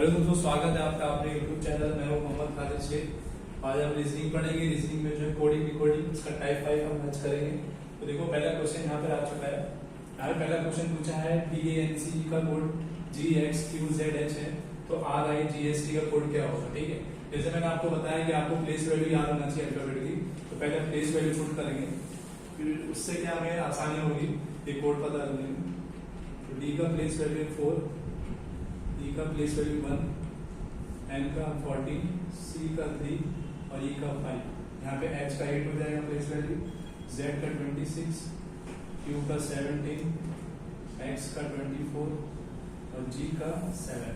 Hello दोस्तों, स्वागत है आपका अपने यूट्यूब चैनल। मैं हूं मोहम्मद खालिद शेख। आज हम रीजनिंग पढ़ेंगे। रीजनिंग में जो है कोडिंग डिकोडिंग इसका टाइप 5 हम मैच करेंगे। तो देखो पहला क्वेश्चन यहाँ पे आ चुका है। यहाँ पे पहला क्वेश्चन पूछा है DANC का कोड GXQZH है, तो RIGST का कोड क्या होगा। ठीक है, जैसे मैंने आपको बताया कि आपको प्लेस वैल्यू याद होना चाहिए अल्फाबेट की। तो पहले प्लेस वैल्यू पुट करेंगे, फिर उससे क्या हमें आसानी होगी ये कोड पता करने में। तो D का प्लेस वैल्यू 4, E का प्लेस वैल्यू 1, N का 14, C का 3 और E का 5। यहाँ पे H का 8 हो जाएगा प्लेस वैल्यू, Z का 26, Q का 17, X का 24 और G का 7।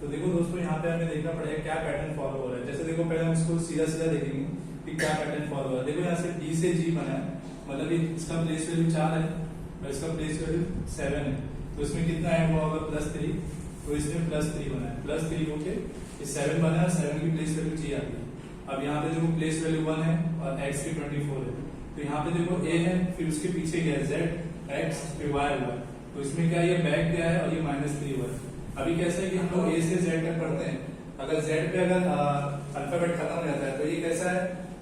तो देखो दोस्तों, यहाँ पे हमें देखना पड़ेगा क्या पैटर्न फॉलो हो रहा है। जैसे देखो पहले हम इसको सीधा सीधा देखेंगे कि क्या पैटर्न फॉलो हो रहा है। देखो यहाँ से D से G बना है, मतलब इसका प्लेस वैल्यू 4 है और इसका प्लेस वैल्यू 7 है। तो इसमें कितना ऐड हुआ होगा? +3। तो इसमें +3 बना है, +3 होके ये 7 बना है। 7 की प्लेस वैल्यू G आ गई। अब यहाँ पे देखो प्लेस वैल्यू 1 है और X की 24 है। तो यहाँ पे देखो A है, फिर उसके पीछे क्या है? Z, X, फिर Y हुआ। तो इसमें क्या है? ये बैक गया है और ये -3 हुआ है। अभी कैसा है कि हम लोग A से Z तक पढ़ते हैं। अगर Z पे अगर अल्फाबेट खत्म हो जाता है तो ये कैसा है?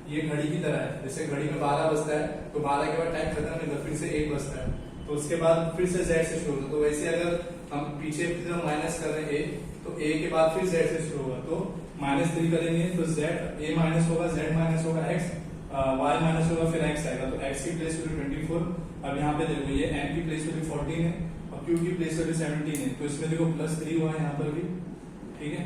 ये घड़ी की तरह है। जैसे घड़ी में 12 बजता है तो 12 के बाद टाइम खत्म नहीं होता, फिर से 1 बजता है, तो उसके बाद फिर से Z से शुरू होता है। तो वैसे अगर हम पीछे माइनस कर रहे हैं A, तो A के बाद फिर Z से शुरू होगा। तो -3 करेंगे तो Z A माइनस होगा, Z माइनस होगा, X Y माइनस होगा, फिर X आएगा। तो X की प्लेस वैल्यू 24। अब यहाँ पे देखो ये N की प्लेस वैल्यू 14 है और Q की प्लेस वैल्यू 17 है। तो इसमें देखो +3 हुआ है यहाँ पर भी। ठीक है,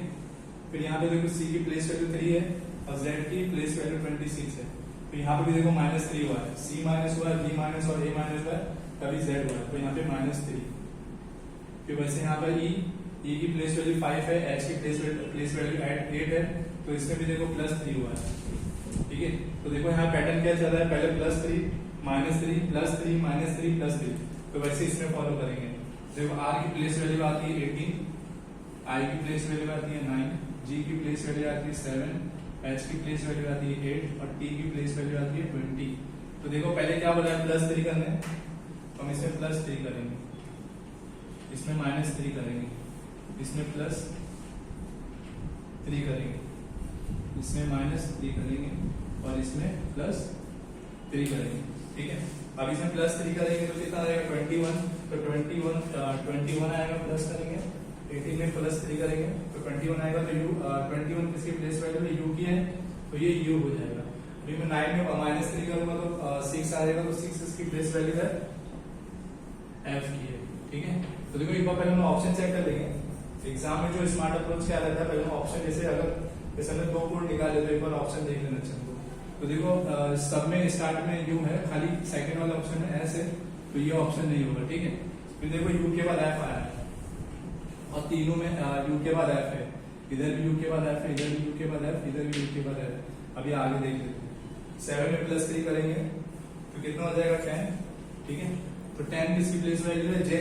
फिर यहाँ पे देखो C की प्लेस वैल्यू 3 है और Z की प्लेस वैल्यू 26 है। तो यहाँ पे भी देखो -3 हुआ है, C माइनस हुआ है, B माइनस और A माइनस हुआ है, तभी Z हुआ है। तो यहाँ पे -3। फिर वैसे यहाँ पर E की प्लेस वैल्यू 5 है, H की प्लेस वैल्यू 8 है। तो इसमें भी देखो +3 हुआ है। ठीक है, तो देखो यहाँ पैटर्न क्या चल रहा है? पहले +3 -3 +3 -3 +3। तो वैसे इसमें फॉलो करेंगे। देखो R की प्लेस वैल्यू आती है 18, I की प्लेस वैल्यू आती है 9, G की प्लेस वैल्यू आती है 7, H की प्लेस वैल्यू आती है 8 और T की प्लेस वैल्यू आती है 20। तो देखो पहले क्या बोला है? +3 करने, तो हम इसमें +3 करेंगे, इसमें -3 करेंगे, इसमें +3 करेंगे, इसमें -3 करेंगे और इसमें +3 करेंगे। ठीक है, अब इसमें +3 करेंगे तो कितना आएगा? 21। तो 21 आएगा, प्लस करेंगे 18 में +3 करेंगे तो 21 आएगा। तो 21 किसकी प्लेस वैल्यू है? U की है, तो ये U हो जाएगा। अभी मैं 9 में -3 करूंगा तो 6 आ जाएगा। तो 6 इसकी प्लेस वैल्यू है F की है। ठीक है, तो देखो एक बार पहले हम ऑप्शन चेक कर लेंगे। एग्जाम में जो स्मार्ट अप्रोच क्या रहता है, पहले हम ऑप्शन जैसे हमने 2 कोड निकाले तो एक बार ऑप्शन देख लेना चाहिए। तो देखो सब में स्टार्ट में U है, खाली सेकंड वाला ऑप्शन है S है, तो ये ऑप्शन नहीं होगा। ठीक है, फिर देखो U के बाद F आया है और तीनों में U के बाद F है, इधर भी U के बाद F है, इधर भी U के बाद F, इधर भी U के बाद F। अभी आगे देख लेते हैं। 7 में +3 करेंगे तो कितना हो जाएगा? 10। ठीक है, तो 10 किसकी प्लेस वैल्यू है? J।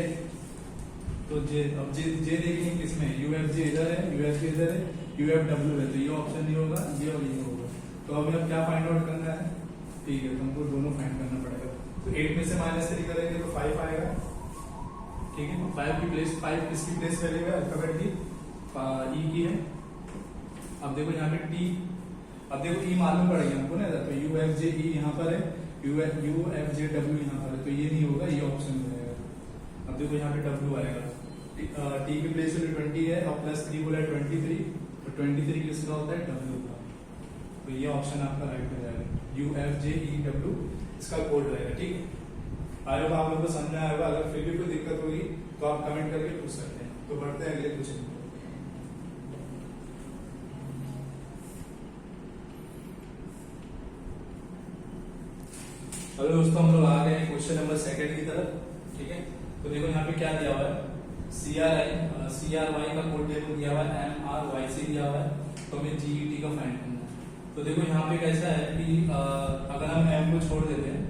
तो J, अब J देखेंगे किसमें? UFJ इधर है, UFJ इधर है, UFW है, तो ये ऑप्शन नहीं होगा, ये और ये होगा। तो अभी अब क्या फाइंड आउट करना है? ठीक है, तो हमको दोनों फाइंड करना पड़ेगा। तो 8 में से -3 करेंगे तो 5 आएगा। ठीक है, 5 किसकी प्लेस वैल्यू है? अल्फाबेट की E की है। अब देखो यहाँ पे T, अब देखो E मालूम पड़ेगा हमको ना, तो UFJE यहाँ पर है, UFJW यहाँ पर है, तो ये नहीं होगा, ये ऑप्शन हो जाएगा। अब देखो यहाँ पे W आएगा। T की प्लेस वैल्यू 20 है और +3 बोला 23, तो 23 किसका होता है? W का। तो ये ऑप्शन आपका राइट हो जाएगा, UFJEW इसका कोड रहेगा। ठीक है, आई होप आप लोगों को समझ में आएगा। अगर फिर भी कोई दिक्कत होगी तो आप कमेंट करके पूछ सकते हैं। तो बढ़ते हैं अगले क्वेश्चन। हेलो दोस्तों, हम लोग आ गए क्वेश्चन नंबर 2 की तरफ। ठीक है, तो देखो यहाँ पे क्या दिया हुआ है? CRY का कोड देखो दिया हुआ है, MRYC दिया हुआ है, तो हमें GET का फाइंड करना है। तो देखो यहाँ पे कैसा है कि अगर हम M को छोड़ देते हैं,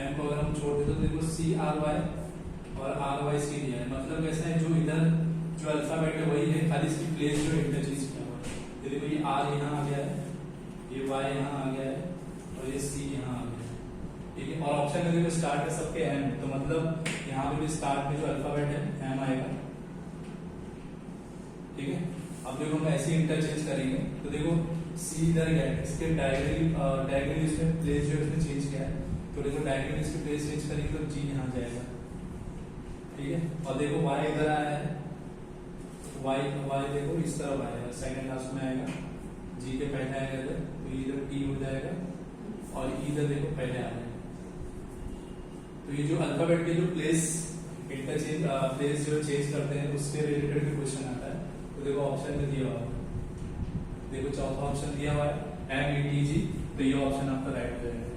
M को अगर हम छोड़ देते तो देखो CRY और RYC दिया है। मतलब कैसा है, जो इधर जो अल्फाबेट है वही है, खाली इसकी प्लेस जो इंटरचेंज किया हुआ है। तो देखो ये R यहाँ आ गया है, ये Y यहाँ आ गया है और ये C यहाँ आ गया है। ठीक है, और ऑप्शन में देखो स्टार्ट है सबके M, तो मतलब यहाँ पे भी स्टार्ट में जो अल्फाबेट है M आएगा। ठीक है, अब देखो हम ऐसे इंटरचेंज करेंगे तो देखो सी इधर गया है, इसके डायगोनली इसमें प्लेस जो है उसने चेंज किया है, तो देखो डायगोनली इसके प्लेस चेंज करेंगे तो जी यहाँ जाएगा, ठीक है। और देखो y इधर आया है, y देखो इस तरफ आएगा, सेकंड लास्ट में आएगा, जी के पहले आएगा इधर, तो इधर t हो जाएगा और इधर देखो पहले आ जाएगा। तो ये जो अल्फाबेट के जो प्लेस इंटरचेंज प्लेस जो चेंज करते हैं उसके रिलेटेड भी क्वेश्चन आता है। तो देखो ऑप्शन में दिया हुआ है, देखो चौथा ऑप्शन दिया हुआ है METG, तो ये ऑप्शन आपका राइट हो जाएगा,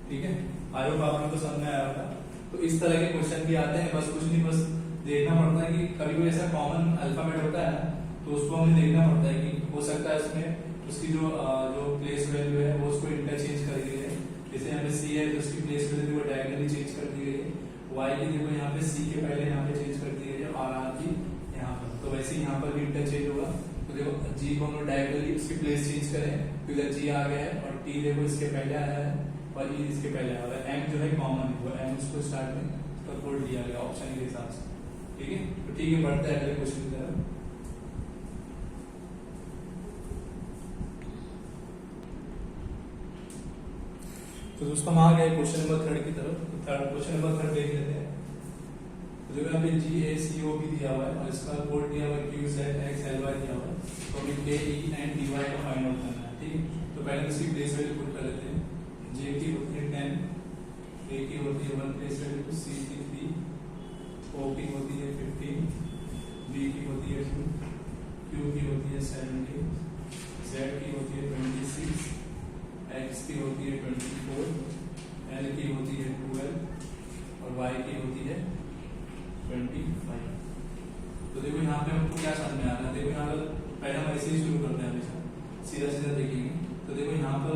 ठीक है। आई होप आप लोगों को समझ में आया होगा। तो इस तरह के क्वेश्चन भी आते हैं, बस कुछ नहीं, बस देखना पड़ता है कि कभी कोई ऐसा कॉमन अल्फाबेट होता है ना, तो उसको हमें देखना पड़ता है कि हो सकता है उसमें उसकी जो प्लेस वैल्यू है वो उसको इंटरचेंज कर दी है। जैसे यहाँ पे सी है तो उसकी प्लेस वैल्यू वो डायगोनली चेंज कर दी गई है, वाई की देखो यहाँ पे सी के पहले यहाँ पे चेंज कर दी गई है और आर की यहाँ पर, तो वैसे ही यहाँ पर भी इंटरचेंज होगा। तो देखो जी को हम लोग डायगोनली उसकी प्लेस चेंज करें तो इधर जी आ गया है और टी देखो इसके पहले आया है और ई इसके पहले आया है, एम जो है कॉमन है, वो एम उसको स्टार्ट में उसका कोड दिया गया ऑप्शन के हिसाब से, ठीक है। तो ठीक है, बढ़ते हैं अगले क्वेश्चन की तरफ। तो दोस्तों हम आ गए क्वेश्चन नंबर 3 की तरफ। तो थर्ड क्वेश्चन नंबर 3 देख लेते हैं। तो जो यहाँ पे GACO भी दिया हुआ है और इसका कोड दिया हुआ है QZXLY दिया हुआ है, तो अभी KE एंड DY का फाइंड आउट करना है, ठीक है। तो पहले इसकी प्लेस वैल्यू पुट कर लेते हैं। J की होती है 10, A की होती है 1 प्लेस वैल्यू, C की 3, O की होती है 15, B की होती है 2, Q की होती है 17, Z की होती है 26, X की होती है 24, L की होती है 12 और Y की होती है 25। तो देखो यहाँ पे हमको क्या समझ में आ रहा है, देखो यहाँ पर पहले हम ऐसे ही शुरू करते हैं, हमेशा सीधा सीधा देखेंगे। तो देखो यहाँ पर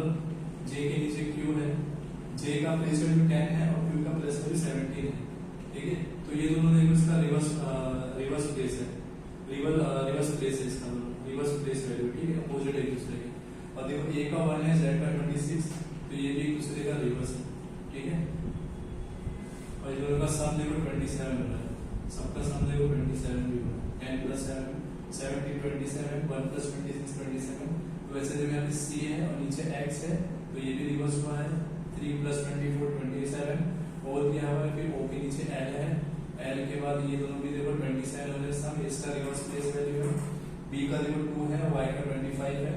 J के नीचे Q है, J का प्लेस वैल्यू 10 है और Q का प्लेस वैल्यू 17 है, ठीक है। तो ये दोनों देखो इसका रिवर्स प्लेस है, रिवर्स प्लेस है इसका, रिवर्स प्लेस वैल्यू, ठीक है, अपोजिट एक दूसरे के। और देखो A का 1 है, Z का 26, तो ये भी एक दूसरे का रिवर्स है, ठीक है। और ये दोनों का सम देखो 27 हो रहा है, सबका सम देखो 27 भी हो रहा है, 10 प्लस 7 17 27, 1 प्लस 26 27। तो वैसे देखो यहाँ पे C है और नीचे X है, तो ये भी रिवर्स हुआ है, 3 प्लस 24 27 और क्या हुआ है, फिर O के नीचे L है, L के बाद ये दोनों भी देखो 27 हो रहे सम, इसका रिवर्स प्लेस वैल्यू है, B का देखो 2 है, Y का 25 है,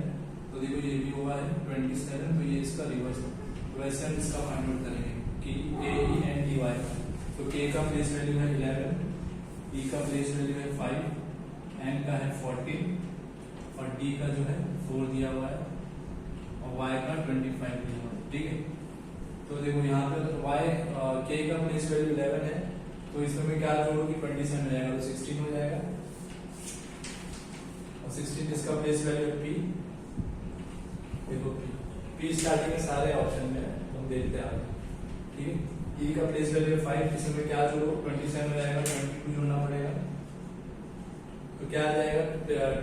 तो देखो ये भी हुआ है 27, तो ये इसका रिवर्स है। तो वैसे हम इसका फाइंड आउट करेंगे कि KE एंड DY। तो K का प्लेस वैल्यू है 11, E का प्लेस वैल्यू है 5, N का है 14 और D का जो है 4 दिया हुआ है और Y का 25 दिया हुआ है, ठीक है। तो देखो यहाँ पे Y K का प्लेस वैल्यू 11 है, तो इसमें मैं क्या जोड़ूंगी 27 हो जाएगा, तो 16 हो जाएगा और 16 इसका प्लेस वैल्यू है P। देखो P स्टार्टिंग में सारे ऑप्शन में है, तो हम देखते हैं आगे, ठीक है। E का प्लेस वैल्यू है 5, इसमें क्या जोड़ो 27 हो जाएगा, 22 जोड़ना पड़ेगा, तो क्या आ जाएगा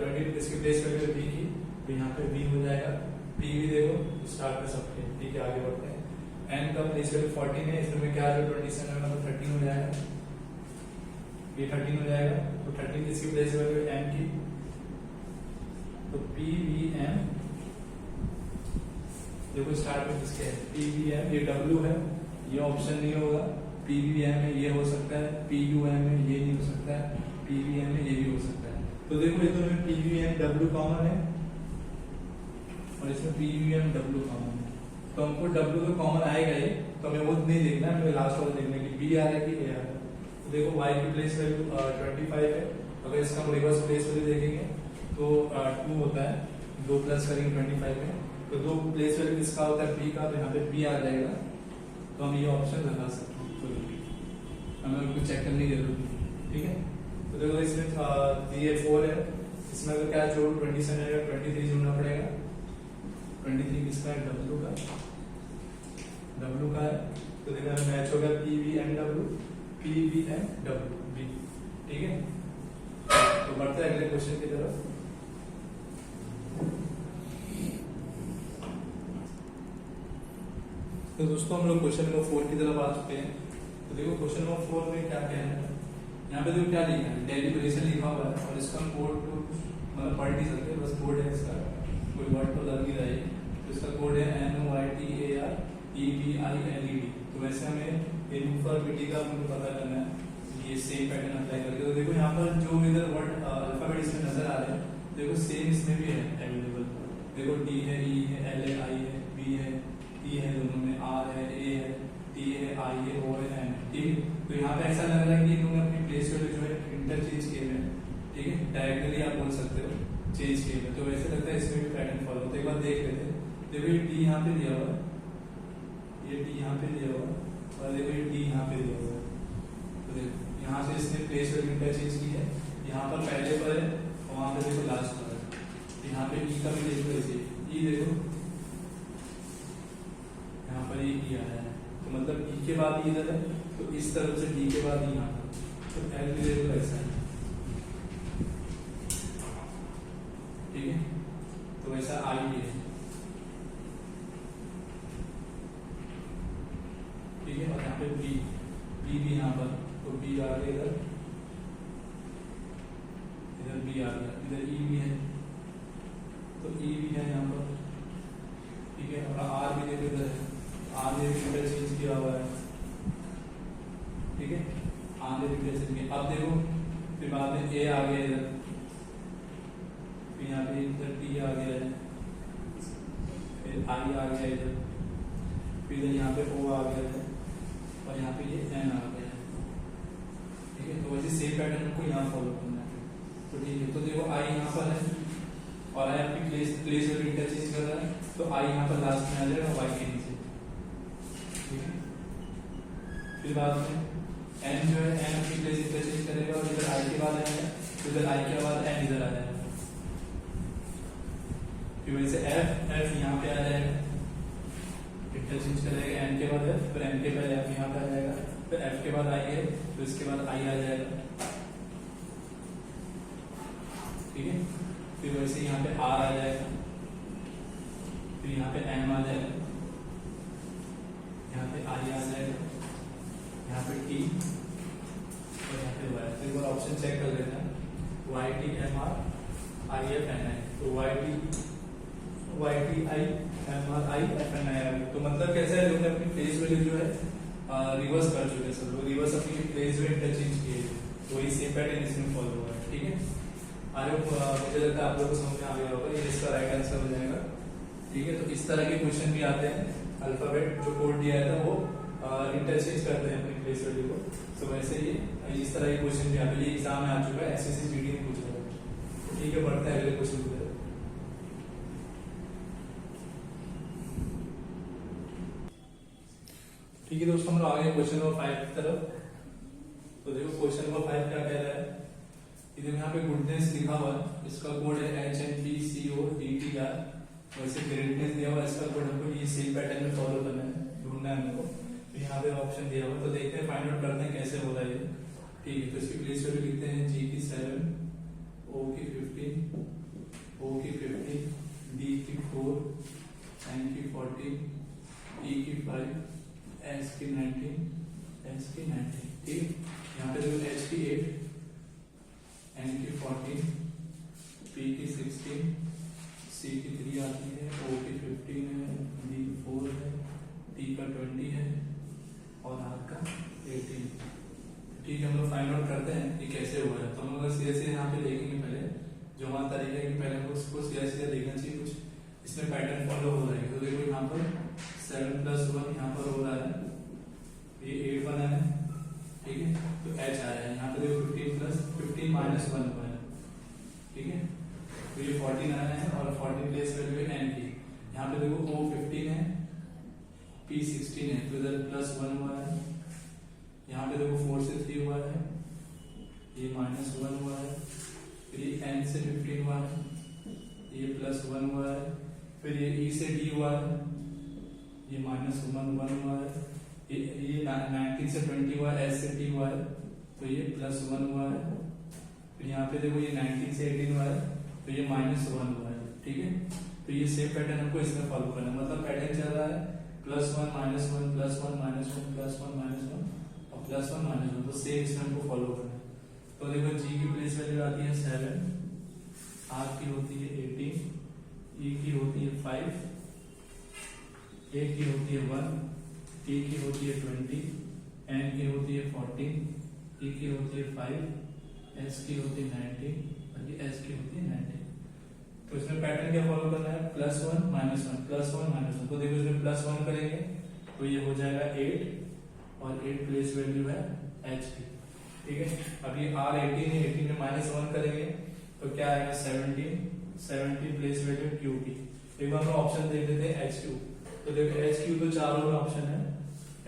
20, इसकी प्लेस वैल्यू है B की, तो यहाँ पे B हो जाएगा, P भी देखो स्टार्ट कर सकते हैं, ठीक है। आगे बढ़ते हैं। N का प्लेस वैल्यू 14 है, इसमें क्या जो 27 होगा तो 13 हो जाएगा, ये 13 हो जाएगा, तो 13 इसकी प्लेस वैल्यू है M की, तो PVM देखो स्टार्ट में किसके है PVM, ये W है, ये ऑप्शन नहीं होगा, PVM में ये हो सकता है, PUM में ये नहीं हो सकता है, PVM में ये भी हो सकता है। तो देखो ये दोनों में PVM W कॉमन है और इसमें PVM W कॉमन है, तो हमको W तो कॉमन आएगा ही, तो हमें वो नहीं देखना है, हमें लास्ट वाला देखना है कि B आ रहा है कि A आ रहा है। तो देखो Y की प्लेस वैल्यू 25 है, अगर इसका हम रिवर्स प्लेस वैल्यू देखेंगे तो 2 होता है, 2 प्लस करेंगे 25 में, तो 2 प्लेस वैल्यू किसका होता है B का, तो यहाँ पे B आ जाएगा, तो हम ये ऑप्शन लगा सकते हैं, हमें उनको चेक करने की जरूरत नहीं, ठीक है। तो देखो इसमें दिए 4 है, इसमें अगर क्या जोड़ 27 है, 23 जोड़ना पड़ेगा, 23 किसका है W का, W का है, तो देखो मैच होगा PVMW B, ठीक है। तो बढ़ते हैं अगले क्वेश्चन की तरफ। तो दोस्तों हम लोग क्वेश्चन नंबर 4 की तरफ आ चुके हैं। तो देखो क्वेश्चन नंबर 4 में क्या कहना है, यहाँ पे देखो क्या लिखा है, डेलिब्रेशन लिखा हुआ है और इसका कोड मतलब पढ़ नहीं सकते, बस कोड है इसका, कोई वर्ड तो लग नहीं रहा है। तो इसका कोड है NOYTAREBILED। तो वैसे हमें इन्फॉर्मेटिव का मुझे पता करना है, ये सेम पैटर्न अप्लाई करके। तो देखो यहाँ पर जो इधर वर्ड अल्फाबेट इसमें नजर आ रहे हैं, देखो सेम इसमें भी है अवेलेबल। देखो D है, E है, L है, I है, B है, T है, दोनों में R है, A है, T है, I है, O है, N है। ठीक है, तो यहाँ पे ऐसा लग रहा है कि इन्होंने अपनी प्लेस वैल्यू जो है इंटरचेंज किए हुए हैं। ठीक है, डायरेक्टली आप बोल सकते हो चेंज किए हुए। तो वैसे लगता है इसमें भी पैटर्न फॉलो होता है। एक बार देख लेते हैं। देखो ये D यहाँ पे दिया हुआ है, ये D यहाँ पे दिया हुआ है, और देखो ये D यहाँ पे दिया हुआ है। तो देखो यहाँ से इसने प्लेस वैल्यू इंटरचेंज की है, यहाँ पर पहले पर है और वहां पे देखो लास्ट पर है। यहाँ पे E का भी देखो ऐसे, E देखो यहाँ पर ये E आया है, तो मतलब E के बाद इधर है, तो इस तरफ से D के बाद यहाँ पर, तो L भी देखो ऐसा है। ठीक है, तो वैसा I भी है। ठीक है, और यहाँ पे B भी यहाँ पर, तो B आ गया इधर, इधर B आ गया, इधर E भी है, तो E भी है यहाँ पर। ठीक है, और R भी देखो इधर है, R ने भी इंटरचेंज किया हुआ है। ठीक है, R ने भी इंटरचेंज किया। अब देखो फिर बाद में A आ गया इधर, फिर यहाँ पे इधर T आ गया है, फिर I आ गया इधर, फिर इधर यहाँ पे O आ गया है, और यहाँ पे ये N आ गया है। ठीक है, तो वैसे सेम पैटर्न को यहाँ फॉलो करना है। तो ठीक है, तो देखो I यहाँ पर है और I आपकी प्लेस वैल्यू इंटरचेंज कर रहा है, तो I यहाँ पर लास्ट में आ जाएगा Y के नीचे। ठीक है, फिर बाद में N जो है N अपनी प्लेस इंटरचेंज करेगा और इधर I के बाद आएगा, तो इधर I के बाद N इधर आ जाएगा। फिर वैसे F यहाँ पे आ जाएगा, इंटरचेंज करेगा N के बाद F, फिर N के बाद F यहाँ पे आ जाएगा, फिर F के बाद I है, तो इसके बाद I आ जाएगा। ठीक है, फिर वैसे यहाँ पे R आ जाएगा, फिर यहाँ पे M आ जाएगा, यहाँ पे I आ जाएगा, यहाँ पे T और यहाँ पे Y। तो एक बार ऑप्शन चेक कर लेते हैं, YTMRIFNI। तो YTIMRIFNI। तो मतलब कैसा है, लोग अपनी प्लेस वैल्यू जो है रिवर्स कर चुके हैं, सब लोग रिवर्स अपनी प्लेस वैल्यू इंटरचेंज किए, तो वही सेम पैटर्न इसमें फॉलो हुआ है। ठीक है, आई होप मुझे लगता है आप लोगों को समझ में आ गया होगा, ये इसका राइट आंसर हो जाएगा। ठीक है, तो इस तरह के क्वेश्चन भी आते हैं, अल्फाबेट जो कोड दिया था वो इंटरचेंज करते हैं अपनी प्लेस वैल्यू को। तो वैसे ही इस तरह के क्वेश्चन भी आते हैं, ये एग्जाम में आ चुका है, SSC GD में पूछा था। ठीक है, बढ़ते हैं अगले क्वेश्चन की तरफ। ठीक है दोस्तों, हम लोग आगे क्वेश्चन नंबर 5 की तरफ। तो देखो क्वेश्चन नंबर 5 क्या कह रहा है, इधर यहाँ पे गुडनेस लिखा हुआ है, इसका कोड है HNPCODTR। वैसे ग्रेटनेस दिया हुआ है, इसका कोड हमको ये सेम पैटर्न में फॉलो करना है, ढूंढना है हमको। तो यहाँ पे ऑप्शन दिया हुआ है, तो देखते हैं फाइंड आउट करते हैं कैसे हो रहा है ये। ठीक है, तो इसकी प्लेस वैल्यू लिखते हैं G की 7, O की 15, O की 50, D की 4, N की 40, E की 5, S की 19, S की 19। ठीक है, यहाँ पे देखो H की 8, N की 14, P की 16, C की 3 आती है, O की 15 है, D की 4 है, T का 20 है और R का 18। ठीक है, हम लोग फाइंड आउट करते हैं कि कैसे हुआ है। तो हम लोग सीधे सीधे यहाँ पे देखेंगे, पहले जो हमारा तरीका है कि पहले हमको उसको सीधा सीधा देखना चाहिए, कुछ इसमें पैटर्न फॉलो हो रहा है। तो देखो यहाँ पर 7+1 यहाँ पर हो रहा है, ये 8 बना है। ठीक है, तो H आया है, यहाँ पे देखो 15 माइनस 1 हुआ है। ठीक है, तो ये 14 आया है और 14 प्लेस वैल्यू है N की। यहाँ पे देखो O 15 है, P 16 है, तो इधर +1 हुआ है। यहाँ पे देखो 4 से 3 हुआ है, ये -1 हुआ है, फिर ये N से 15 हुआ है, ये +1 हुआ है, फिर ये E से D हुआ है, ये -1 हुआ है, ये 19 से 20 हुआ है, S से T हुआ है, तो ये +1 हुआ है। फिर यहाँ पे देखो ये 19 से 18 हुआ है, तो ये -1 हुआ है। ठीक है, तो ये सेम पैटर्न हमको इसमें फॉलो करना है, मतलब पैटर्न चल रहा है +1 -1 +1 -1 +1 -1 और +1 -1, तो सेम इसमें हमको फॉलो करना है। तो देखो G की प्लेस वैल्यू आती है 7, आर की होती है 18, ई की होती है 5, ए की होती है 1, टी की होती है 20, एन की होती है 14, ई की होती है 5, एस की होती है 19 और ये एस की होती है 19। तो इसमें पैटर्न क्या फॉलो करना है, +1 -1 +1 -1। तो देखो इसमें +1 करेंगे तो ये हो जाएगा 8 और 8 प्लेस वैल्यू है एच की, ठीक है। अब ये आर 18 है, 18 में -1 करेंगे तो क्या आएगा 17, 17 प्लेस वैल्यू क्यू की। एक बार हम ऑप्शन देख लेते हैं एच क्यू। तो देखो एच क्यू तो चारों में ऑप्शन है,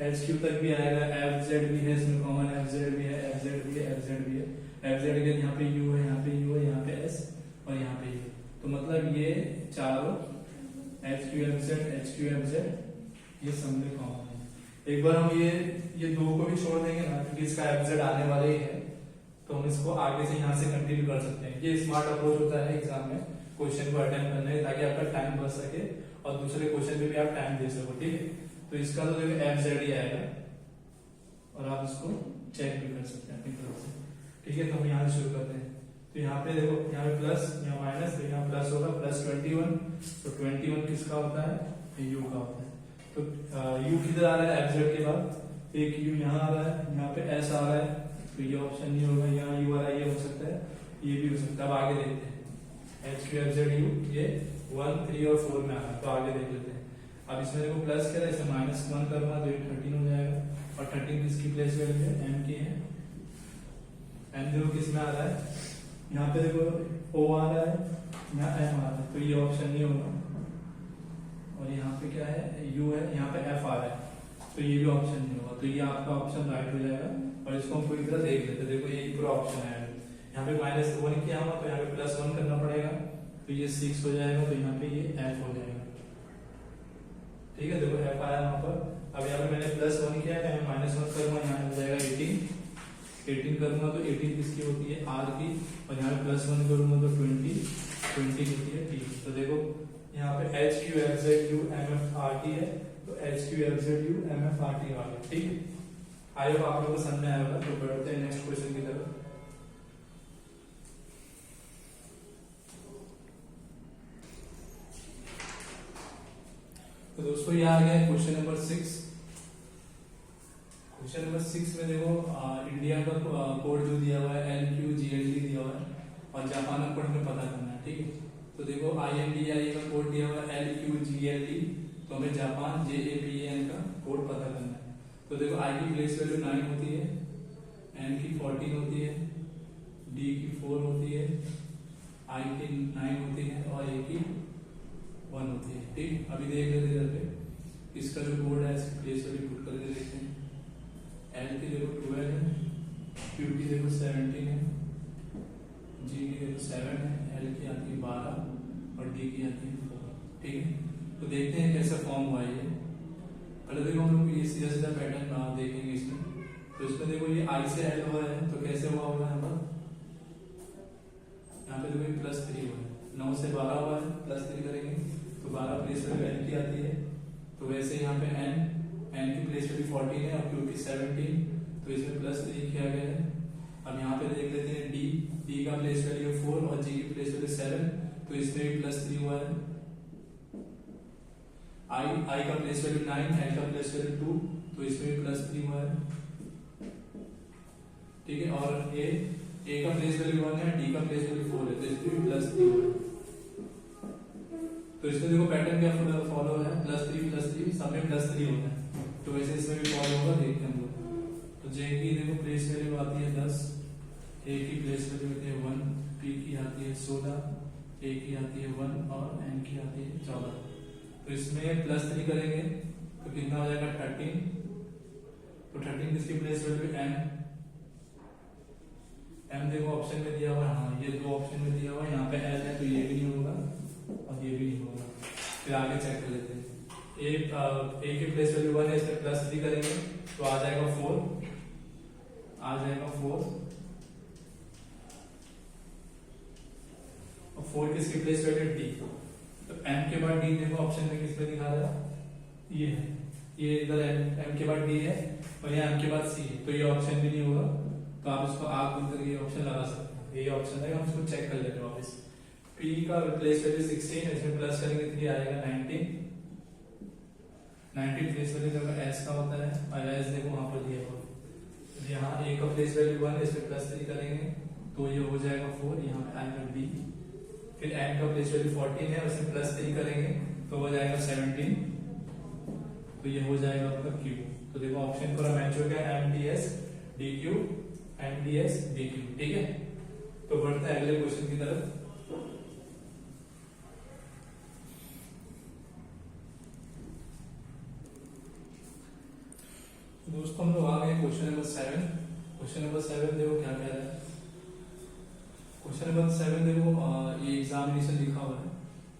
एच क्यू तक भी आएगा, एफ जेड भी है इसमें कॉमन, एफ जेड भी है, एफ जेड भी है, एफ जेड भी है, एफ जेड के यहाँ पे यू है, यहाँ पे यू है, यहाँ पे एस और यहाँ पे यू। तो मतलब ये चारों एच क्यू एफ जेड ये सब में कॉमन है। एक बार हम ये दो को भी छोड़ देंगे ना, क्योंकि इसका एफ जेड आने वाला ही है, तो हम इसको आगे से यहाँ से कंटिन्यू कर सकते हैं। ये स्मार्ट अप्रोच होता है एग्जाम में क्वेश्चन को अटेम्प्ट करने में, ताकि आपका टाइम बच सके और दूसरे क्वेश्चन पे भी आप टाइम दे सको, ठीक है। तो इसका तो देखो एफ जेड ही आएगा और आप इसको चेक भी कर सकते हैं अपनी तरफ से, ठीक है। तो हम यहाँ से शुरू करते हैं। तो यहाँ पे देखो, यहाँ पे प्लस, यहाँ माइनस, तो यहाँ प्लस होगा +21। तो 21 किसका होता है, यू का होता है। तो यू किधर आ रहा है एफ जेड के बाद, एक यू यहाँ आ रहा है, यहाँ पे एस आ रहा है, तो ये ऑप्शन नहीं होगा, यहाँ यू आ रहा है, ये हो सकता है, ये भी हो सकता है। अब आगे देखते हैं, H Q F Z you ये 1, 3 और 4 में आ रहा है, तो आगे देख लेते हैं। अब इसमें देखो प्लस क्या है, इसमें -1 करूंगा तो ये 13 हो जाएगा, और 13 किसकी प्लेस वैल्यू है, एम की है। एम देखो किस में आ रहा है, यहाँ पे देखो ओ आ रहा है, यहाँ एम आ रहा है, तो ये ऑप्शन नहीं होगा। और यहाँ पे क्या है, यू है, यहाँ पे एफ आ रहा है, तो ये भी ऑप्शन नहीं होगा। तो ये आपका ऑप्शन राइट हो जाएगा। और इसको हम पूरी तरह देख लेते हैं। देखो ये पूरा ऑप्शन है, यहाँ पे -1 किया हुआ, तो यहाँ पे +1 करना पड़ेगा, तो ये 6 हो जाएगा, तो यहाँ पे ये एफ हो जाएगा, ठीक है। देखो एफ आया वहां पर। अब यहाँ पे मैंने +1 किया है, मैं -1 करूंगा, यहाँ हो जाएगा 18 करूंगा तो 18 किसकी होती है, आर की, और यहाँ पे +1 करूंगा तो 20 होती है टी। तो देखो यहाँ पे H Q F Z U M F R T है, तो H Q F Z U M F R T आ गया, ठीक है। आई होप आप लोगों को समझ में आया होगा। तो बढ़ते हैं नेक्स्ट क्वेश्चन की तरफ। तो दोस्तों ये आ गया क्वेश्चन नंबर 6। क्वेश्चन नंबर 6 में देखो इंडिया का कोड जो दिया हुआ है LQGLD दिया हुआ है, और जापान का कोड हमें पता करना है, ठीक है। तो देखो INDIA का कोड दिया हुआ है LQGLD, तो हमें जापान JAPAN का कोड पता करना है। तो देखो I की प्लेस वैल्यू 9 होती है, N की 14 होती है, D की 4 होती है, I की 9 होती है और A की 1 होती है, ठीक। अभी देख लेते इधर पे इसका जो कोड है, इसकी प्लेस वैल्यू पुट करके देखते हैं। L की देखो 12 है, Q की देखो 17 है, G की देखो 7 है, L की आती है 12 और D की आती है 4, ठीक है। तो देखते हैं कैसा फॉर्म हुआ ये। पहले देखो हम लोग ये सीधा सीधा पैटर्न देखेंगे इसमें। तो इसमें देखो ये I से L हुआ है, तो कैसे हुआ होगा यहाँ पर, यहाँ पे देखो +3 हुआ है, 9 से 12 हुआ है, +3 करेंगे तो 12 प्लेस वैल्यू N की आती है। तो वैसे यहाँ पे N की प्लेस वैल्यू 14 है और Q की 17, तो इसमें +3 किया गया है। अब यहाँ पे देख लेते हैं D का प्लेस वैल्यू 4 और G की प्लेस वैल्यू 7, तो इसमें भी +3 हुआ है। I का प्लेस वैल्यू 9, L का प्लेस वैल्यू 2, तो इसमें भी +3 हुआ है, ठीक है। और A का प्लेस वैल्यू 1 है, D का प्लेस वैल्यू 4 है, तो इसमें भी +3 हुआ है। तो इसमें देखो पैटर्न क्या फॉलो है, +3 सब में +3 होता है, तो वैसे इसमें भी फॉलो होगा, देखते हैं हम लोग। तो J की देखो प्लेस वैल्यू आती है 10, A की प्लेस वैल्यू आती है 1, P की आती है 16, A की आती है 1 और N की आती है 14। तो इसमें +3 करेंगे तो कितना हो जाएगा 13। तो 13 किसकी प्लेस वैल्यू M देखो ऑप्शन में दिया हुआ है, हाँ ये 2 ऑप्शन में दिया हुआ है, यहाँ पे L है तो ये भी नहीं होगा और ये भी नहीं होगा। फिर आगे चेक कर लेते हैं। A की प्लेस वैल्यू 1 है, इसमें +3 करेंगे तो आ जाएगा 4, और 4 किसकी प्लेस वैल्यू D। तो M के बाद D देखो ऑप्शन में किस पे दिखा रहा है, ये है, ये इधर M के बाद D है और यहाँ M के बाद C है, तो ये ऑप्शन भी नहीं होगा। तो आप इसको आग बंद करके ये ऑप्शन लगा सकते हैं, ये ऑप्शन है, हम इसको चेक कर लेते हैं वापस। P का प्लेस वैल्यू 16, इसमें प्लस करेंगे 3 आएगा 19 प्लेस वैल्यू देखो S का होता है और S देखो वहां पर दिया हुआ है। यहाँ A का प्लेस वैल्यू 1 इसमें प्लस 3 करेंगे तो ये हो जाएगा 4, यहाँ पे आएगा B। फिर N का प्लेस वैल्यू 14 है, उसमें प्लस 3 करेंगे तो हो जाएगा 17, तो ये हो जाएगा आपका Q। तो देखो ऑप्शन पूरा मैच हो गया, MDS DQ MDS DQ। ठीक है, तो बढ़ते हैं अगले क्वेश्चन की तरफ। दोस्तों हम लोग आ गए क्वेश्चन नंबर 7। क्वेश्चन नंबर 7 देखो क्या कह रहा है। क्वेश्चन नंबर 7 देखो ये एग्जामिनेशन लिखा हुआ है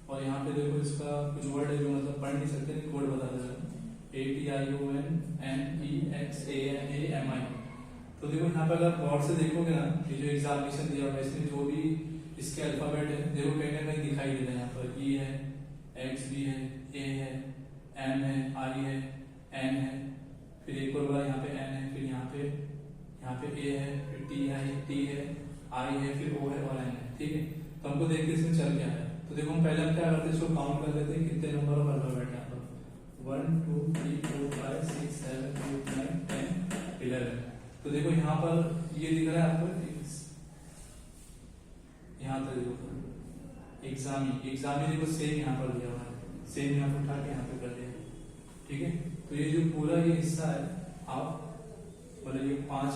और यहाँ पे देखो इसका कुछ वर्ड है जो मतलब पढ़ नहीं सकते, कोड बता दे रहा है ATIONNEXANAMI। तो देखो यहाँ पे अगर गौर से देखोगे ना, ये जो एग्जामिनेशन दिया हुआ है इसमें जो भी इसके अल्फाबेट है देखो कहीं ना कहीं दिखाई दे रहा है। यहाँ पर E है, X भी है, A है, M है, I है, N है, फिर एक और बार यहाँ पे N है, फिर यहाँ पे A है, फिर T है, I है, फिर O है और N है। ठीक है, तो हमको देखते इसमें चल क्या है। तो देखो हम पहले क्या करते हैं, इसको काउंट कर लेते हैं कितने नंबर ऑफ अल्फाबेट है यहाँ पर। 1 2 3 4 5 6 7 8 9 10 11। तो देखो यहाँ पर ये दिख रहा है आपको, यहाँ तक देखो एग्जामी देखो सेम यहाँ पर दिया हुआ है, सेम यहाँ पर उठा के यहाँ पे कर दिया। ठीक है, तो ये जो पूरा ये हिस्सा है आप मतलब ये 5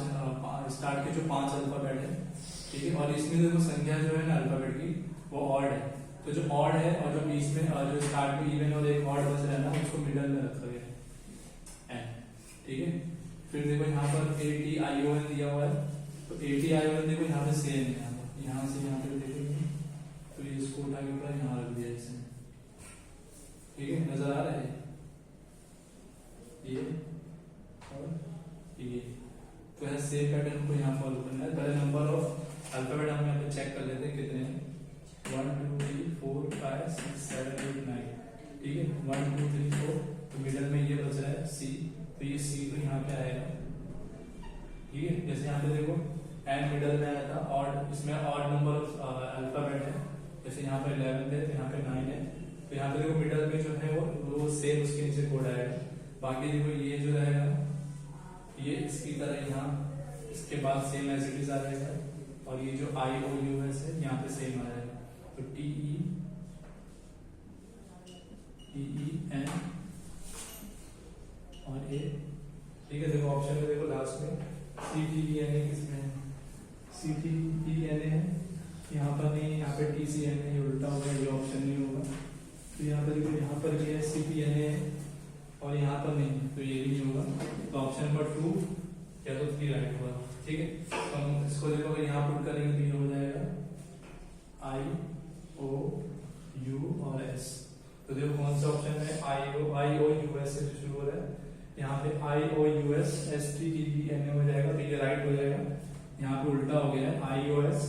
स्टार्ट के जो 5 अल्फाबेट है। ठीक है, और इसमें देखो संख्या जो है ना अल्फाबेट की वो ऑड है, तो जो ऑड है और जो बीच में जो स्टार्ट में इवन और एक ऑड बच रहा है ना उसको मिडल में रखा गया है। ठीक है, फिर देखो यहाँ पर ATION दिया हुआ है, तो ATION देखो यहाँ पे सेम है, यहाँ से यहाँ पे देखेंगे तो ये इसको उठा के ऊपर यहाँ रख दिया इसने। ठीक है, नजर आ रहा है ये और ये, तो है सेम पैटर्न को यहाँ फॉलो करना है। पहले नंबर ऑफ अल्फाबेट हम यहाँ पे चेक कर लेते हैं कितने हैं। 1 2 3 4 5 6 7 8 9। ठीक है, 1 2 3 4, तो मिडल में ये बच रहा है C, तो ये C तो यहाँ पे आएगा। ठीक है, जैसे यहाँ पे देखो N मिडल में आया था और इसमें ऑड नंबर ऑफ अल्फाबेट है, जैसे यहाँ पे 11 है तो यहाँ पे 9 है, तो यहाँ पे देखो मिडल में जो है वो सेम उसके नीचे कोड आएगा। बाकी देखो ये जो रहेगा ये इसकी तरह यहाँ इसके बाद सेम एज इट इज आ जाएगा, और ये जो IOUS है यहाँ पे सेम आ जाएगा, तो TEEEN। और A। ठीक है, देखो ऑप्शन में देखो लास्ट में CTENA किसमें है, CTENA है, यहाँ पर नहीं, यहाँ पे TCNA है, ये उल्टा होगा, ये ऑप्शन नहीं होगा। तो यहाँ पर देखो यहाँ पर ये CPNA है और यहाँ पर नहीं, तो ये भी नहीं होगा, तो ऑप्शन नंबर 2 या तो 3 राइट होगा। ठीक है, तो हम इसको देखो अगर यहाँ पुट करेंगे तो ये हो जाएगा IOU और S। तो देखो कौन सा ऑप्शन है, IOUS से शुरू हो रहा है, यहाँ पे IOUS STEENA हो जाएगा, तो ये राइट हो जाएगा। यहाँ पे उल्टा हो गया है, IOS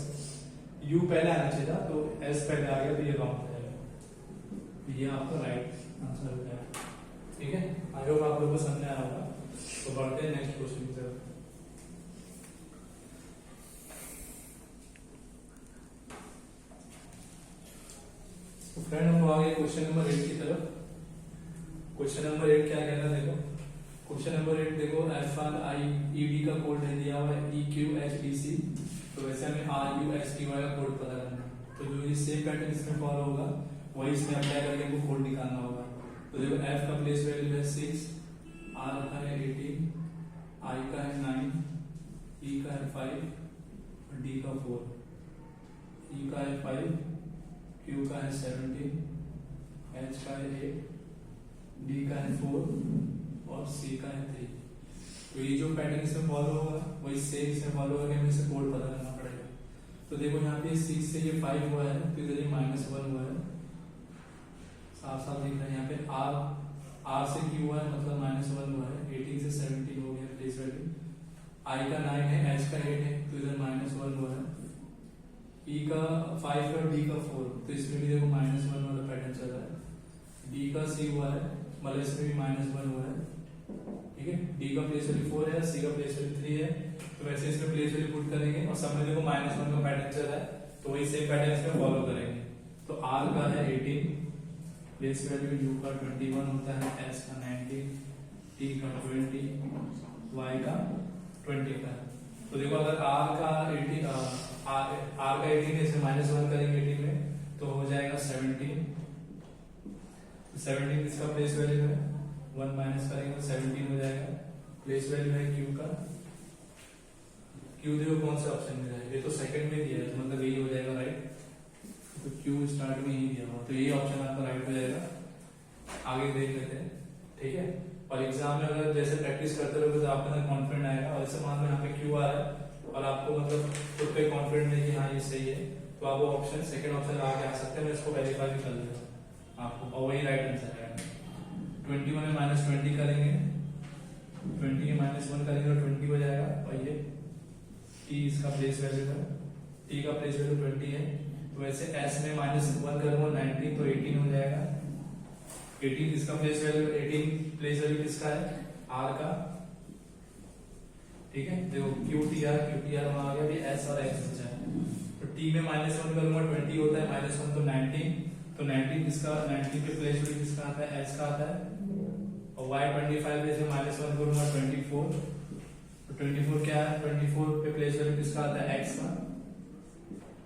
U पहले आना चाहिए था तो S पहले आ गया, तो ये रॉन्ग हो जाएगा, ये आपका राइट आंसर हो जाएगा। ठीक है, आई होप आप लोगों को समझ आया होगा। तो बढ़ते हैं नेक्स्ट क्वेश्चन की तरफ। तो फ्रेंड हम आ गए क्वेश्चन नंबर 8 की तरफ। क्वेश्चन नंबर 8 क्या कह रहा है देखो, क्वेश्चन नंबर 8 देखो FRIED का कोड है दिया हुआ है EQHDC, तो वैसे हमें RUSTY का कोड पता करना है, तो जो ये सेम पैटर्न इसमें फॉलो होगा वही इसमें अप्लाई करके हमको कोड निकालना होगा। तो देखो F का प्लेस वैल्यू है 6, R का है 18, I का है 9, E का है 5 और D का 4, E का है 5, Q का है 17, H का है 8, D का है 4 और C का है 3। तो ये जो पैटर्न इसमें फॉलो होगा वही सेम इसमें फॉलो होगा, हमें इसे कोड पता करना पड़ेगा। तो देखो यहाँ पे 6 से ये 5 हुआ है, तो इधर ये -1 हुआ है, साफ साफ दिख रहा है। यहाँ पे R से Q हुआ है मतलब -1 हुआ है, 18 से 17 हो गया प्लेस वैल्यू। I का 9 है, H का 8 है, तो इधर -1 हुआ है। E का 5 है और D का 4, तो इसमें भी देखो -1 वाला पैटर्न चल रहा है। D का C हुआ है मतलब इसमें भी -1 हुआ है। ठीक है, D का प्लेस वैल्यू 4 है, C का प्लेस वैल्यू 3 है, तो वैसे इसमें प्लेस वैल्यू पुट करेंगे और सब में देखो -1 का पैटर्न चल रहा है, तो वही सेम पैटर्न इसमें फॉलो करेंगे। तो R का है 18, प्लेस वैल्यू U का 21 होता है, S का 19, T का 20, Y का 20 का। तो देखो अगर R का 18 है, इसे -1 करेंगे 18 में तो हो जाएगा 17। 17 इसका प्लेस वैल्यू है, 1 माइनस करेंगे तो 17 हो जाएगा। प्लेस वैल्यू है Q का, Q देखो कौन से ऑप्शन में है, ये तो सेकंड में दिया है तो मतलब यही हो जाएगा राइट। तो Q स्टार्ट में ही दिया हुआ तो यही ऑप्शन आपका राइट हो जाएगा। आगे देख लेते हैं, ठीक है। और एग्जाम में अगर जैसे प्रैक्टिस करते रहोगे तो आपके अंदर कॉन्फिडेंट आएगा। और ऐसे मान लो यहाँ पे Q आ रहा है और आपको मतलब खुद पे कॉन्फिडेंट है कि हाँ ये सही है, तो आप वो ऑप्शन सेकंड ऑप्शन आगे आ सकते हैं। मैं इसको वेरीफाई भी कर लेता आपको, और वही राइट आंसर है। 21 में -20 करेंगे, 20 में -1 करेंगे तो 20 हो जाएगा। और ये T इसका प्लेस वैल्यू है, T का प्लेस वैल्यू 20 है। तो वैसे S में -1 करूंगा 19 तो 18 हो जाएगा। 18 इसका प्लेस वैल्यू, 18 प्लेस वैल्यू किसका है, R का, ठीक है। देखो QTR वहां आ गया, अभी S और X बचा है। तो T में -1 करूंगा 20 होता है, -1 तो 19, तो 19 किसका, 19 पे प्लेस वैल्यू किसका आता है, S का आता है। और Y 25 में से -1 करूंगा 24, तो 24 क्या है, 24 पे प्लेस वैल्यू किसका आता है, X का।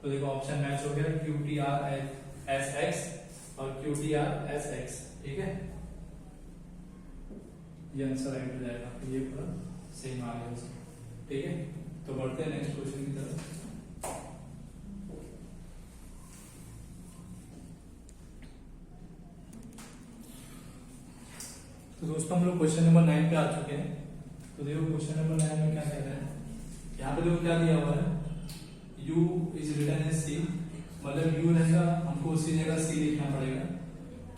तो देखो ऑप्शन मैच हो गया, QTR SX और QTR SX, ठीक है। ये आंसर राइट हो जाएगा, ये पूरा सेम आ गया उसमें, ठीक है। तो बढ़ते हैं नेक्स्ट क्वेश्चन की तरफ। तो दोस्तों हम लोग क्वेश्चन नंबर 9 पे आ चुके हैं। तो देखो क्वेश्चन नंबर 9 में क्या कह रहे हैं, यहाँ पे देखो क्या दिया हुआ है, U is written as C, मतलब U रहेगा, हमको उसी जगह C लिखना पड़ेगा।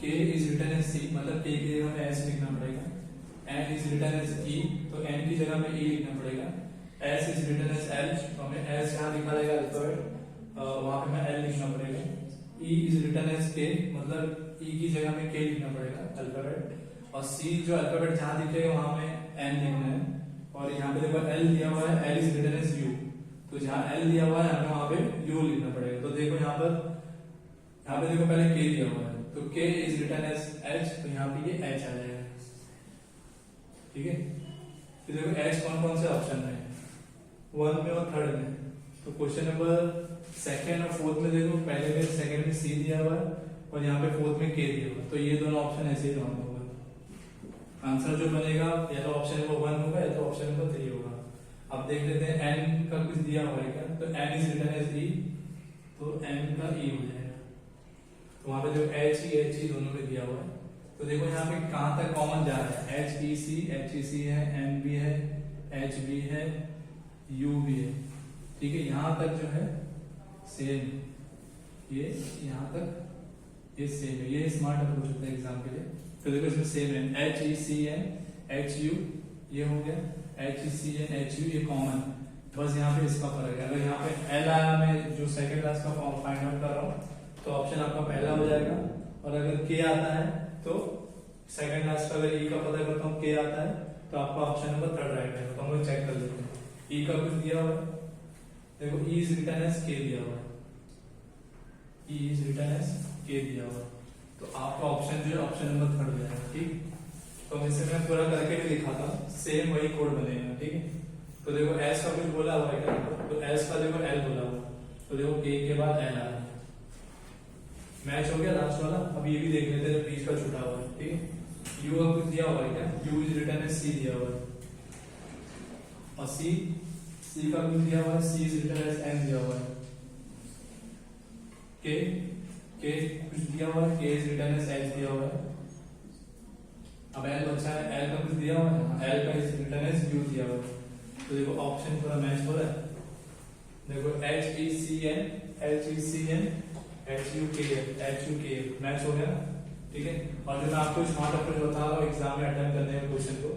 K is written as C, मतलब K की जगह में S लिखना पड़ेगा। N is written as E, तो N की जगह में E लिखना पड़ेगा। S is written as L, तो हमें S यहाँ लिखा रहेगा अल्फाबेट, वहां पे हमें L लिखना पड़ेगा। E is written as K, मतलब E की जगह में K लिखना पड़ेगा अल्फाबेट। और C जो अल्फाबेट जहां दिखेगा वहां में N लिखना है। और यहाँ पे देखो L दिया हुआ है, L is written as U, तो जहां L दिया हुआ है हमें वहां पे U लिखना पड़ेगा। तो देखो यहाँ पे देखो पहले K दिया हुआ है, तो K is written as H, तो यहाँ पे ये H आ जाएगा, ठीक है। फिर देखो H कौन कौन से ऑप्शन में, 1 में और 3rd में। तो क्वेश्चन नंबर 2nd और 4th में देखो, पहले में 2nd में C दिया हुआ है और यहाँ पे 4th में K दिया हुआ है, तो ये दोनों ऑप्शन ऐसे ही रॉन्ग होगा। आंसर जो बनेगा या तो ऑप्शन नंबर 1 होगा या तो ऑप्शन नंबर 3 होगा। अब देख लेते हैं N का कुछ दिया हुआ है क्या, तो N is written as E, तो N का E हो जाएगा। तो वहां पे जो H E दोनों पे दिया हुआ है, तो देखो यहाँ पे कहां तक कॉमन जा रहा है, HEC है, N भी है, H भी है, U भी है, ठीक है। यहाँ तक जो है सेम, ये यहाँ तक ये सेम है, ये स्मार्ट अप्रोच होता है एग्जाम के लिए। तो देखो इसमें सेम है, HECN HU ये हो गया, HECN HU ये कॉमन, बस यहाँ पे इसका फर्क है। अगर यहाँ पे L आया, मैं जो सेकंड क्लास का फाइंड आउट कर रहा हूँ, तो ऑप्शन आपका पहला हो जाएगा। और अगर K आता है तो सेकंड क्लास का अगर E का पता करता हूँ K आता है, तो आपका ऑप्शन नंबर 3rd राइट है। तो हम लोग चेक कर लेते हैं, E का कुछ दिया हुआ है, देखो E is written as K दिया हुआ है, E is written as K दिया हुआ है, तो आपका ऑप्शन जो है ऑप्शन नंबर 3rd हो जाएगा, ठीक। तो इसे मैं पूरा करके भी दिखाता हूँ, सेम वही कोड बनेगा, ठीक है। तो देखो S का कुछ बोला हुआ है क्या, तो S का देखो L बोला हुआ, तो देखो K के बाद L आ रहा है, मैच हो गया लास्ट वाला। अब ये भी देख लेते हैं जो बीच का छूटा हुआ है, ठीक है। U का कुछ दिया हुआ है क्या, U is written as C दिया हुआ है, और C का कुछ दिया हुआ है, C is written as N दिया हुआ है। K कुछ दिया हुआ है, K is written as H दिया हुआ है। अब L बचा है, L का कुछ दिया हुआ है, L का इज रिटन एज U दिया हुआ है। तो देखो ऑप्शन पूरा मैच हो रहा है, देखो HECN HUK मैच हो गया, ठीक है। और जो मैं आपको स्मार्ट अप्रोच बता रहा हूँ एग्जाम में अटेम्प्ट करने का क्वेश्चन को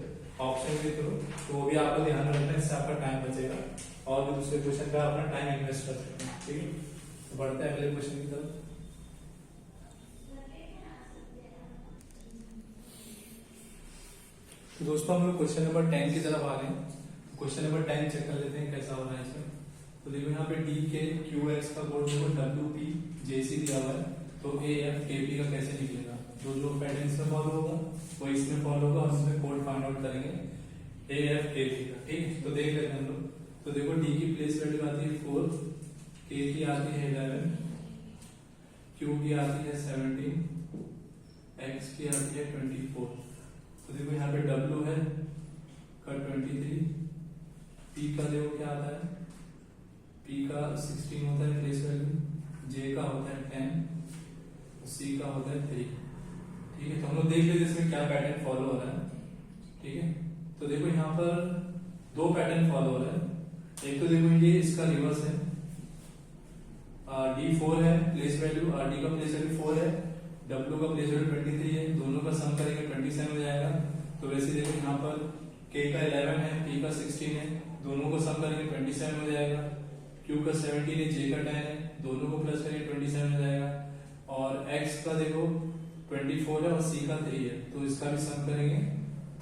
ऑप्शन के थ्रू, तो वो भी आपको ध्यान रखना है, इससे आपका टाइम बचेगा और भी दूसरे क्वेश्चन पे अपना टाइम इन्वेस्ट कर सकते हैं, ठीक है। तो बढ़ते हैं अगले क्वेश्चन की तरफ। तो दोस्तों हम लोग क्वेश्चन नंबर 10 की तरफ आ गए। क्वेश्चन नंबर 10 चेक कर लेते हैं कैसा हो रहा है इसमें। तो देखो यहाँ पे DKQX का कोड देखो WPJC दिया हुआ है, तो ए एफ के पी का कैसे निकलेगा, जो पैटर्न इसमें फॉलो होगा वो इसमें फॉलो होगा और इसमें कोड फाइंड आउट करेंगे ए एफ के पी का। ठीक, तो देख लेते हैं हम लोग। तो देखो डी की प्लेस वैल्यू आती है 4, के की आती है 11, क्यू की आती है 17, एक्स की आती है 24। तो देखो यहाँ पे डब्ल्यू है का 23, पी का देखो क्या आता है, पी का 16 होता है प्लेस वैल्यू, जे का होता है 10, सी का होता है 3। ठीक है, तो हम लोग देख लेते इसमें क्या पैटर्न फॉलो हो रहा है। ठीक है, तो देखो यहाँ पर दो पैटर्न फॉलो हो रहा है। एक तो देखो ये इसका रिवर्स है, D4 है प्लेस वैल्यू, D का प्लेस वैल्यू 4 है, W का प्लेस वैल्यू 23 है, दोनों का सम करेंगे 27 हो जाएगा। तो वैसे देखो यहाँ पर K का 11 है, P का 16 है, दोनों को सम करेंगे 27 हो जाएगा। Q का 17 है, J का 10 है, दोनों को प्लस करेंगे 27 हो जाएगा। और X का देखो 24 है और C का 3 है, तो इसका भी सम करेंगे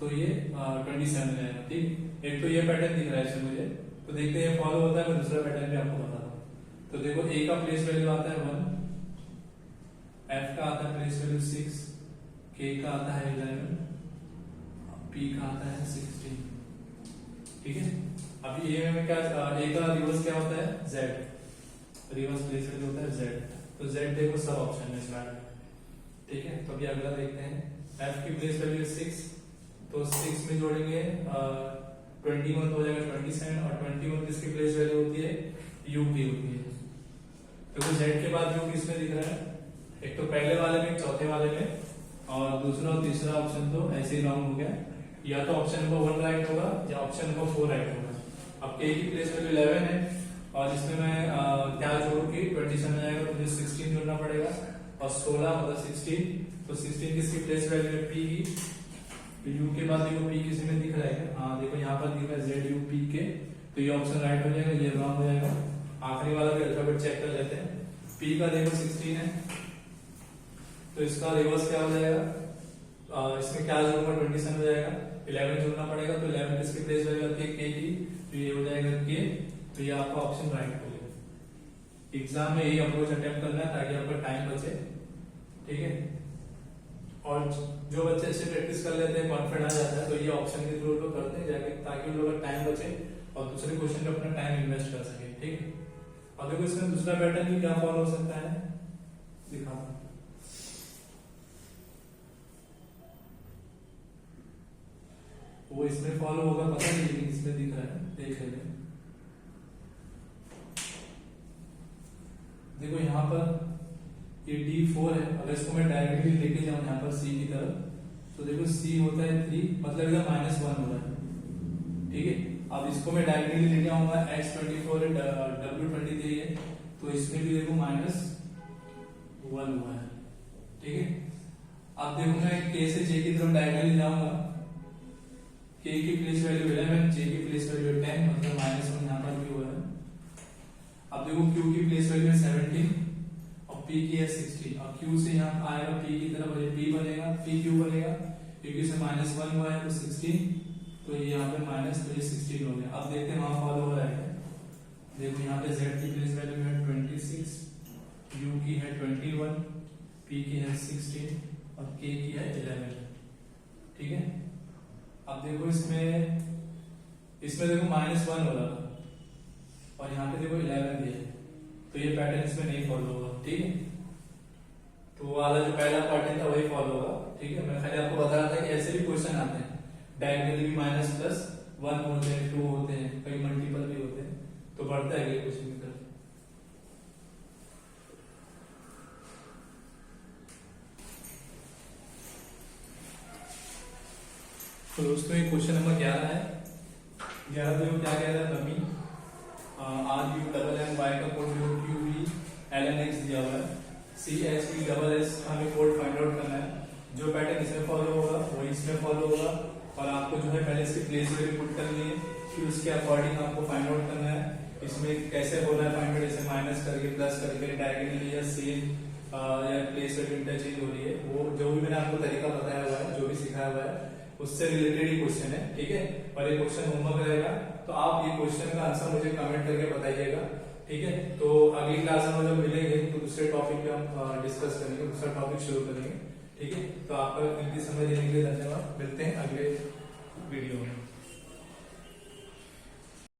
तो ये 27 हो जाएगा। ठीक, एक तो ये पैटर्न दिख रहा है इसमें मुझे, तो देखते हैं फॉलो होता है, मैं दूसरा पैटर्न भी आपको बताता हूँ। तो देखो A का प्लेस वैल्यू आता है 1, F का आता है प्लेस वैल्यू 6, K का आता है 11, P का आता है 16। ठीक है, अभी A में क्या, A का रिवर्स क्या होता है Z, रिवर्स प्लेस वैल्यू होता है Z, तो Z देखो सब ऑप्शन में स्टार्ट है। ठीक है, तो अभी अगला देखते हैं। F की प्लेस वैल्यू 6, तो 6 में जोड़ेंगे 21 हो जाएगा 27, और 21 किसकी प्लेस वैल्यू होती है, U की होती है। तो Z के बाद U किसमें दिख रहा है, एक तो पहले वाले में, चौथे वाले में, और दूसरा और तीसरा ऑप्शन तो ऐसे ही रॉन्ग हो गया। या तो ऑप्शन नंबर 1 राइट होगा या ऑप्शन नंबर 4 राइट होगा। अब K की प्लेस वैल्यू 11 है और इसमें मैं क्या जोड़ू की 27 हो जाएगा, तो मुझे 16 जोड़ना पड़ेगा, और 16 मतलब 16, तो 16 किसकी प्लेस वैल्यू है, P की। तो U के बाद देखो P किसी में दिख रहा है, हाँ देखो यहाँ पर दिख रहा है ZUP के, तो ये ऑप्शन राइट हो जाएगा, ये रॉन्ग हो जाएगा। आखिरी वाला भी अल्फाबेट चेक कर लेते हैं। P का देखो 16 है, तो इसका रिवर्स क्या हो जाएगा, इसमें क्या जोड़ूंगा 27 हो जाएगा, 11 जोड़ना पड़ेगा, तो 11 किसकी प्लेस वैल्यू आती है, K की, तो ये हो जाएगा K, तो ये आपका ऑप्शन राइट हो गया। एग्जाम में यही अप्रोच अटेम्प्ट करना है ताकि आपका टाइम बचे। ठीक है, और जो बच्चे अच्छे प्रैक्टिस कर लेते हैं, कॉन्फिडेंस आ जाता है, तो ये ऑप्शन के थ्रू लोग करते हैं जाके, ताकि उन लोगों का टाइम बचे और दूसरे क्वेश्चन पे अपना टाइम इन्वेस्ट कर सके। ठीक है, अब देखो इसमें दूसरा पैटर्न भी क्या फॉलो हो सकता है, दिखाओ। वो इसमें फॉलो होगा पता नहीं, लेकिन इसमें दिख रहा है, देख लेते हैं। देखो यहाँ पर ये D4 है, अगर इसको मैं डायरेक्टली लेके जाऊं यहाँ पर C की तरफ, तो देखो C होता है 3, मतलब इधर -1 हो रहा है। ठीक है, अब इसको मैं डायरेक्टली लेके आऊंगा, X24 है, W23 है, तो इसमें भी देखो -1 हुआ है। ठीक है, अब देखो मैं K से J की तरफ डायरेक्टली जाऊंगा, K की प्लेस वैल्यू 11, J की प्लेस वैल्यू 10, मतलब -1 यहाँ पर भी हुआ है। अब देखो Q की प्लेस वैल्यू 17 और P की है 16, और Q से यहाँ आएगा P की तरफ, P बनेगा, PQ बनेगा, क्योंकि से -1 हुआ है तो 16, तो ये यहाँ पे माइनस, तो ये 16 हो गया। अब देखते हैं वहां फॉलो हो रहा है। देखो यहाँ पे Z की प्लेस वैल्यू है 26, U की है 21, P की है 16 और K की है 11। ठीक है, अब देखो इसमें देखो -1 हो रहा था और यहाँ पे देखो 11 दिया है, तो ये पैटर्न इसमें नहीं फॉलो होगा। ठीक है, तो वाला जो पहला पैटर्न था वही फॉलो होगा। ठीक है, मैं खाली आपको बता रहा था कि ऐसे भी क्वेश्चन आते हैं, डायगोनली भी -+1 होते हैं, 2 होते हैं, कई मल्टीपल भी होते हैं, तो बढ़ता है अगले क्वेश्चन की तरफ। तो दोस्तों ये क्वेश्चन नंबर 11 है। 11 देखो क्या कह रहा है, नमी RU_MY का कोड देखो QV_LNX दिया हुआ है, CHV_SS हमें कोड फाइंड आउट करना है। जो पैटर्न इसमें फॉलो होगा वही इसमें फॉलो होगा, और आपको जो है पहले इसकी प्लेस वैल्यू पुट करनी है, फिर उसके अकॉर्डिंग आपको फाइंड आउट करना है। इसमें कैसे हो रहा है फाइंड आउट, जैसे माइनस करके प्लस करके डायरेक्टली या सेम या प्लेस वैल्यू इंटरचेंज हो रही है, वो जो भी मैंने आपको तरीका बताया हुआ है, जो भी सिखाया हुआ है उससे रिलेटेड ही क्वेश्चन है। ठीक है, और ये क्वेश्चन होमवर्क रहेगा, तो आप ये क्वेश्चन का आंसर मुझे कमेंट करके बताइएगा। ठीक है, तो अगली क्लास में जब मिलेंगे तो दूसरे टॉपिक पे हम डिस्कस करेंगे, दूसरा टॉपिक शुरू करेंगे। ठीक है, तो आपका कीमती समय देने के लिए धन्यवाद। मिलते हैं अगले वीडियो।